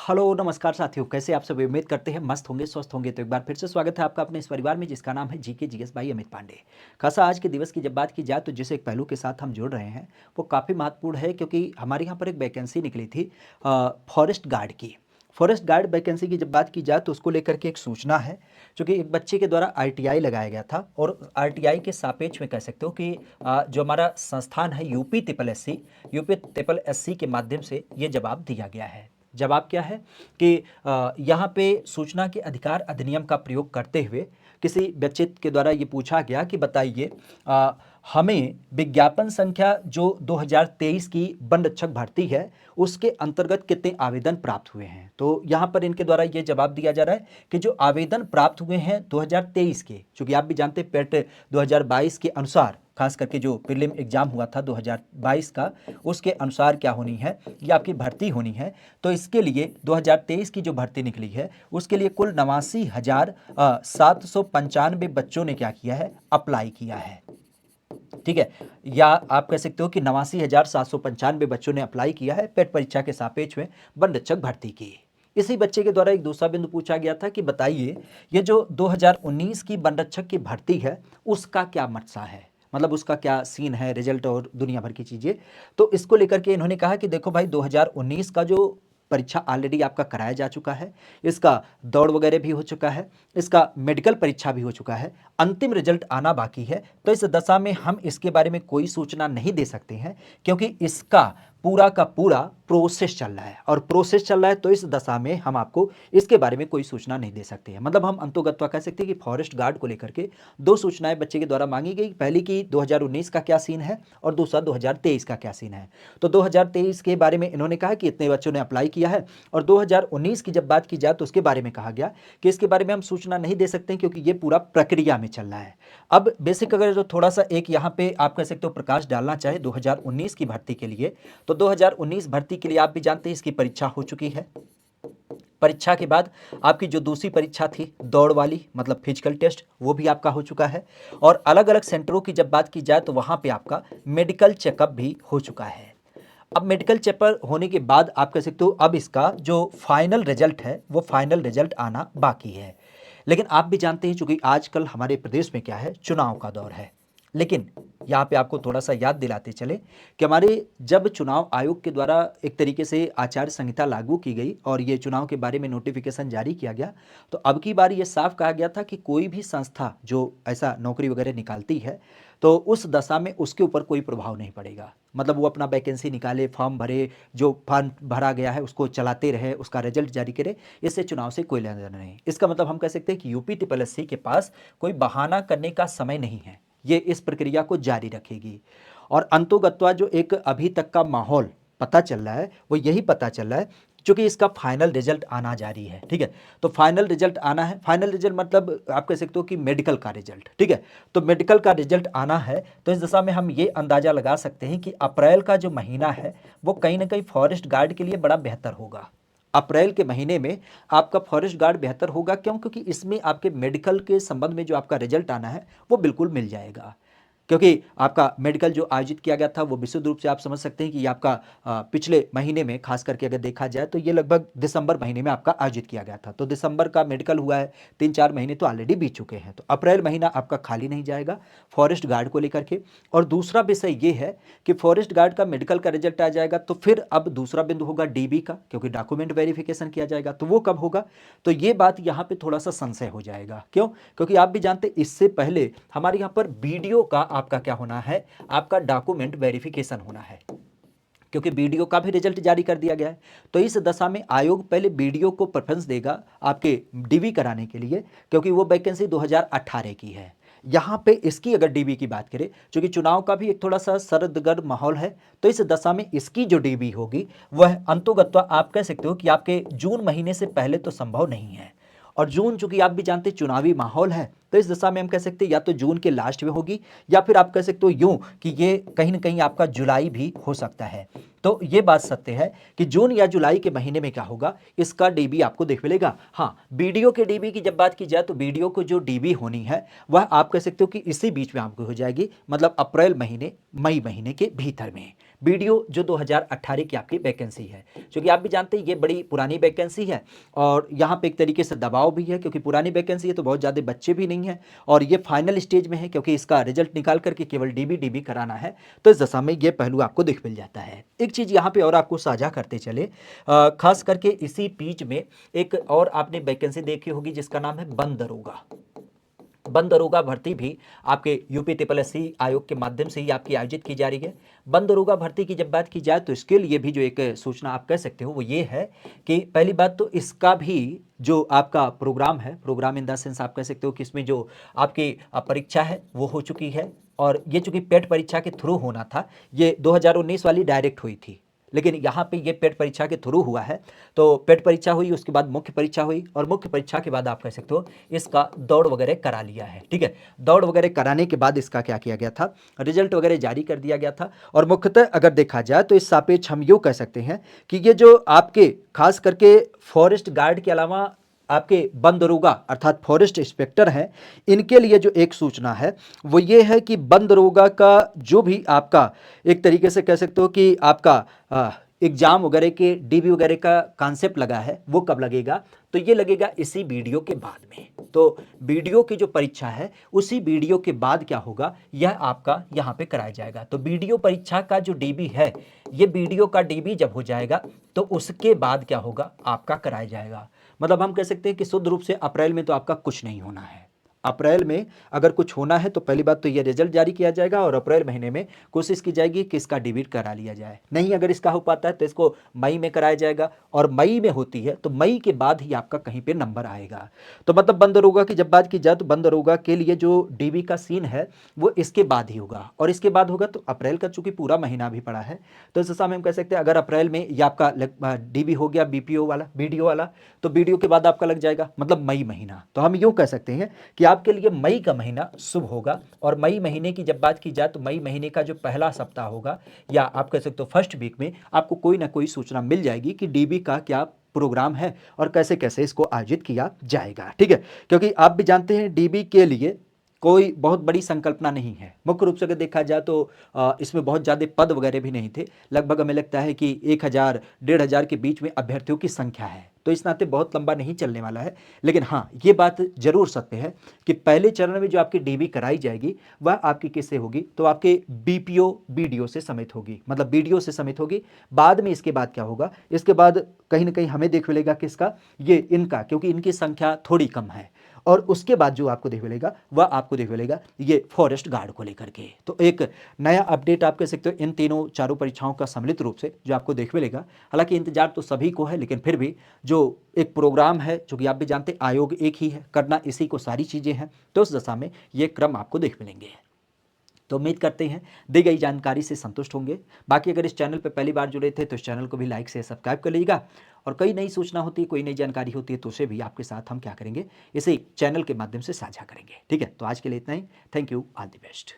Hello नमस्कार साथियों, कैसे आप सभी? उम्मीद करते हैं मस्त होंगे, स्वस्थ होंगे। तो एक बार फिर से स्वागत है आपका अपने इस परिवार में जिसका नाम है GK GS by Amit Pandey. खासा आज के दिवस की जब बात की जाए तो जिस एक पहलू के साथ हम जुड़ रहे हैं वो काफ़ी महत्वपूर्ण है, क्योंकि हमारे यहाँ पर एक वैकेंसी निकली थी फॉरेस्ट गार्ड की। फॉरेस्ट गार्ड वैकेंसी की जब बात की जाए तो उसको लेकर के एक सूचना है, जो कि एक बच्चे के द्वारा आरटीआई लगाया गया था। और आरटीआई के सापेक्ष में कह सकते हो कि जो हमारा संस्थान है यूपी ट्रिपल एससी के माध्यम से ये जवाब दिया गया है। जवाब क्या है कि यहाँ पे सूचना के अधिकार अधिनियम का प्रयोग करते हुए किसी बच्चे के द्वारा ये पूछा गया कि बताइए, हमें विज्ञापन संख्या जो 2023 की वन रक्षक भर्ती है उसके अंतर्गत कितने आवेदन प्राप्त हुए हैं। तो यहाँ पर इनके द्वारा ये जवाब दिया जा रहा है कि जो आवेदन प्राप्त हुए हैं 2023 के, चूंकि आप भी जानते हैं पेट 2022 के अनुसार, खास करके जो प्रीलिम एग्जाम हुआ था 2022 का, उसके अनुसार क्या होनी है, ये आपकी भर्ती होनी है। तो इसके लिए 2023 की जो भर्ती निकली है उसके लिए कुल 89,795 बच्चों ने क्या किया है, अप्लाई किया है। ठीक है, या आप कह सकते हो कि 89,795 बच्चों ने अप्लाई किया है पेट परीक्षा के सापेक्ष में वन रक्षक भर्ती की। इसी बच्चे के द्वारा एक दूसरा बिंदु पूछा गया था कि बताइए, ये जो 2019 की वन रक्षक की भर्ती है उसका क्या मसला है, मतलब उसका क्या सीन है, रिजल्ट और दुनिया भर की चीजें। तो इसको लेकर के इन्होंने कहा कि देखो भाई, 2019 का जो परीक्षा ऑलरेडी आपका कराया जा चुका है, इसका दौड़ वगैरह भी हो चुका है, इसका मेडिकल परीक्षा भी हो चुका है, अंतिम रिजल्ट आना बाकी है। तो इस दशा में हम इसके बारे में कोई सूचना नहीं दे सकते हैं, क्योंकि इसका पूरा का पूरा प्रोसेस चल रहा है, और प्रोसेस चल रहा है तो इस दशा में हम आपको इसके बारे में कोई सूचना नहीं दे सकते हैं। मतलब हम अंतोगत्वा कह सकते हैं कि फॉरेस्ट गार्ड को लेकर के दो सूचनाएं बच्चे के द्वारा मांगी गई। पहली की 2019 का क्या सीन है और दूसरा 2023 का क्या सीन है। तो 2023 के बारे में इन्होंने कहा कि इतने बच्चों ने अप्लाई किया है, और 2019 की जब बात की जाए तो उसके बारे में कहा गया कि इसके बारे में हम सूचना नहीं दे सकते क्योंकि ये पूरा प्रक्रिया में चल रहा है। अब बेसिक अगर जो थोड़ा सा एक यहाँ पे आप कह सकते हो प्रकाश डालना चाहे 2019 की भर्ती के लिए, तो 2019 भर्ती के लिए आप भी जानते हैं इसकी परीक्षा हो चुकी है। परीक्षा के बाद आपकी जो दूसरी परीक्षा थी दौड़ वाली, मतलब फिजिकल टेस्ट, वो भी आपका हो चुका है। और अलग अलग सेंटरों की जब बात की जाए तो वहां पे आपका मेडिकल चेकअप भी हो चुका है। अब मेडिकल चेकअप होने के बाद आप कह सकते हो अब इसका जो फाइनल रिजल्ट है वो फाइनल रिजल्ट आना बाकी है। लेकिन आप भी जानते हैं चूंकि आजकल हमारे प्रदेश में क्या है, चुनाव का दौर है। लेकिन यहाँ पे आपको थोड़ा सा याद दिलाते चले कि हमारे जब चुनाव आयोग के द्वारा एक तरीके से आचार संहिता लागू की गई और ये चुनाव के बारे में नोटिफिकेशन जारी किया गया, तो अब की बार ये साफ कहा गया था कि कोई भी संस्था जो ऐसा नौकरी वगैरह निकालती है तो उस दशा में उसके ऊपर कोई प्रभाव नहीं पड़ेगा। मतलब वो अपना वैकेंसी निकाले, फॉर्म भरे, जो फॉर्म भरा गया है उसको चलाते रहे, उसका रिजल्ट जारी करे, इससे चुनाव से कोई लेना देना नहीं। इसका मतलब हम कह सकते हैं कि यूपी ट्रिपल एससी के पास कोई बहाना करने का समय नहीं है, ये इस प्रक्रिया को जारी रखेगी। और अंतोगत्वा जो एक अभी तक का माहौल पता चल रहा है वो यही पता चल रहा है, क्योंकि इसका फाइनल रिजल्ट आना जारी है। ठीक है, तो फाइनल रिजल्ट आना है, फाइनल रिजल्ट मतलब आप कह सकते हो कि मेडिकल का रिजल्ट। ठीक है, तो मेडिकल का रिजल्ट आना है, तो इस दशा में हम ये अंदाजा लगा सकते हैं कि अप्रैल का जो महीना है वो कहीं ना कहीं फॉरेस्ट गार्ड के लिए बड़ा बेहतर होगा। अप्रैल के महीने में आपका फॉरेस्ट गार्ड बेहतर होगा। क्यों? क्योंकि इसमें आपके मेडिकल के संबंध में जो आपका रिजल्ट आना है वो बिल्कुल मिल जाएगा। क्योंकि आपका मेडिकल जो आयोजित किया गया था वो विशुद्ध रूप से आप समझ सकते हैं कि ये आपका पिछले महीने में, खास करके अगर देखा जाए तो ये लगभग दिसंबर महीने में आपका आयोजित किया गया था। तो दिसंबर का मेडिकल हुआ है, 3-4 महीने तो ऑलरेडी बीत चुके हैं। तो अप्रैल महीना आपका खाली नहीं जाएगा फॉरेस्ट गार्ड को लेकर के। और दूसरा विषय ये है कि फॉरेस्ट गार्ड का मेडिकल का रिजल्ट आ जाएगा तो फिर अब दूसरा बिंदु होगा डीबी का, क्योंकि डॉक्यूमेंट वेरिफिकेशन किया जाएगा। तो वो कब होगा? तो ये बात यहाँ पे थोड़ा सा संशय हो जाएगा। क्यों? क्योंकि आप भी जानते इससे पहले हमारे यहाँ पर बीडीओ का आपका क्या होना है, आपका डॉक्यूमेंट वेरिफिकेशन होना है, क्योंकि बीडीओ का भी रिजल्ट जारी कर दिया गया है। तो इस दशा में आयोग पहले बीडीओ को प्रेफरेंस देगा आपके डीबी कराने के लिए, क्योंकि वो वैकेंसी 2018 की है। यहाँ पे इसकी अगर डीबी की बात करें, क्योंकि चुनाव का भी एक थोड़ा सा सर्दगर्म माहौल है, तो इस दशा में इसकी जो डीबी होगी वह अंतोगत्वा आप कह सकते हो कि आपके जून महीने से पहले तो संभव नहीं है। और जून चूंकि आप भी जानते हैं चुनावी माहौल है, तो इस दशा में हम कह सकते हैं या तो जून के लास्ट में होगी, या फिर आप कह सकते हो यूं कि ये कहीं ना कहीं आपका जुलाई भी हो सकता है। तो ये बात सत्य है कि जून या जुलाई के महीने में क्या होगा, इसका डीबी आपको देख मिलेगा। हाँ, बीडीओ के डीबी की जब बात की जाए तो बीडीओ को जो डीबी होनी है वह आप कह सकते हो कि इसी बीच में आपको हो जाएगी, मतलब अप्रैल महीने मई महीने के भीतर में। बीडीओ जो 2018 की आपकी वैकेंसी है, क्योंकि आप भी जानते हैं ये बड़ी पुरानी वैकेंसी है और यहाँ पे एक तरीके से दबाव भी है, क्योंकि पुरानी वैकेंसी है तो बहुत ज़्यादा बच्चे भी नहीं हैं और ये फाइनल स्टेज में है, क्योंकि इसका रिजल्ट निकाल करके केवल डीबी कराना है। तो इस दशा में ये पहलू आपको दिख मिल जाता है। एक चीज़ यहाँ पे और आपको साझा करते चले, खास करके इसी बीच में एक और आपने वैकेंसी देखी होगी जिसका नाम है वन दरोगा। वन दरोगा भर्ती भी आपके यूपी ट्रिपल एस आयोग के माध्यम से ही आपकी आयोजित की जा रही है। वन दरोगा भर्ती की जब बात की जाए तो इसके लिए भी जो एक सूचना आप कह सकते हो वो ये है कि पहली बात तो इसका भी जो आपका प्रोग्राम है, प्रोग्राम इन द सेंस आप कह सकते हो कि इसमें जो आपकी परीक्षा है वो हो चुकी है और ये चूंकि पेट परीक्षा के थ्रू होना था, ये 2019 वाली डायरेक्ट हुई थी, लेकिन यहाँ पे ये पेट परीक्षा के थ्रू हुआ है। तो पेट परीक्षा हुई, उसके बाद मुख्य परीक्षा हुई और मुख्य परीक्षा के बाद आप कह सकते हो इसका दौड़ वगैरह करा लिया है। ठीक है, दौड़ वगैरह कराने के बाद इसका क्या किया गया था, रिजल्ट वगैरह जारी कर दिया गया था। और मुख्यतः अगर देखा जाए तो इस सापेक्ष हम यूँ कह सकते हैं कि ये जो आपके खास करके फॉरेस्ट गार्ड के अलावा आपके वन दरोगा अर्थात फॉरेस्ट इंस्पेक्टर हैं, इनके लिए जो एक सूचना है वो ये है कि वन दरोगा का जो भी आपका एक तरीके से कह सकते हो कि आपका एग्जाम वगैरह के डीबी वगैरह का कॉन्सेप्ट लगा है वो कब लगेगा, तो ये लगेगा इसी वीडियो के बाद में। तो वीडियो की जो परीक्षा है उसी वीडियो के बाद क्या होगा, यह आपका यहाँ पे कराया जाएगा। तो वीडियो परीक्षा का जो डीबी है, ये वीडियो का डीबी जब हो जाएगा तो उसके बाद क्या होगा, आपका कराया जाएगा। मतलब हम कह सकते हैं कि शुद्ध रूप से अप्रैल में तो आपका कुछ नहीं होना है। अप्रैल में अगर कुछ होना है तो पहली बात तो ये रिजल्ट जारी किया जाएगा और अप्रैल महीने में कोशिश की जाएगी कि इसका डिबीट करा लिया जाए। नहीं अगर इसका हो पाता है तो इसको मई में कराया जाएगा और मई में होती है तो मई के बाद ही आपका कहीं पे नंबर आएगा। तो मतलब वन दरोगा की जब बात की जाए तो वन दरोगा के लिए जो डीबी का सीन है वो इसके बाद ही होगा और इसके बाद होगा तो अप्रैल का चूंकि पूरा महीना भी पड़ा है तो इस समय हम कह सकते हैं अगर अप्रैल में ये आपका डीबी हो गया बीपीओ वाला वीडियो वाला तो वीडियो के बाद आपका लग जाएगा मतलब मई महीना। तो हम यूँ कह सकते हैं कि आपके लिए मई का महीना शुभ होगा और मई महीने की जब बात की जाए तो मई महीने का जो पहला सप्ताह होगा या आप कह सकते हो फर्स्ट वीक में आपको कोई ना कोई सूचना मिल जाएगी कि डीबी का क्या प्रोग्राम है और कैसे कैसे इसको आयोजित किया जाएगा। ठीक है, क्योंकि आप भी जानते हैं डीबी के लिए कोई बहुत बड़ी संकल्पना नहीं है। मुख्य रूप से अगर देखा जाए तो इसमें बहुत ज़्यादा पद वगैरह भी नहीं थे, लगभग हमें लगता है कि 1000 1500 के बीच में अभ्यर्थियों की संख्या है, तो इस नाते बहुत लंबा नहीं चलने वाला है। लेकिन हाँ ये बात जरूर सत्य है कि पहले चरण में जो आपकी डीबी कराई जाएगी वह आपकी किससे होगी, तो आपके बीपीओ बीडीओ से समेत होगी, मतलब बीडीओ से समेत होगी। बाद में इसके बाद क्या होगा, इसके बाद कहीं ना कहीं हमें देख मिलेगा किसका, ये इनका, क्योंकि इनकी संख्या थोड़ी कम है। और उसके बाद जो आपको देख मिलेगा वह आपको देख मिलेगा ये फॉरेस्ट गार्ड को लेकर के। तो एक नया अपडेट आप कह सकते हो इन तीनों चारों परीक्षाओं का सम्मिलित रूप से जो आपको देख मिलेगा। हालांकि इंतजार तो सभी को है, लेकिन फिर भी जो एक प्रोग्राम है जो कि आप भी जानते हैं आयोग एक ही है, करना इसी को सारी चीज़ें हैं, तो उस दशा में ये क्रम आपको देख मिलेंगे। तो उम्मीद करते हैं दी गई जानकारी से संतुष्ट होंगे। बाकी अगर इस चैनल पर पहली बार जुड़े थे तो इस चैनल को भी लाइक से सब्सक्राइब कर लीजिएगा और कई नई सूचना होती है, कोई नई जानकारी होती है तो उसे भी आपके साथ हम क्या करेंगे, इसी चैनल के माध्यम से साझा करेंगे। ठीक है, तो आज के लिए इतना ही। Thank you, all the best.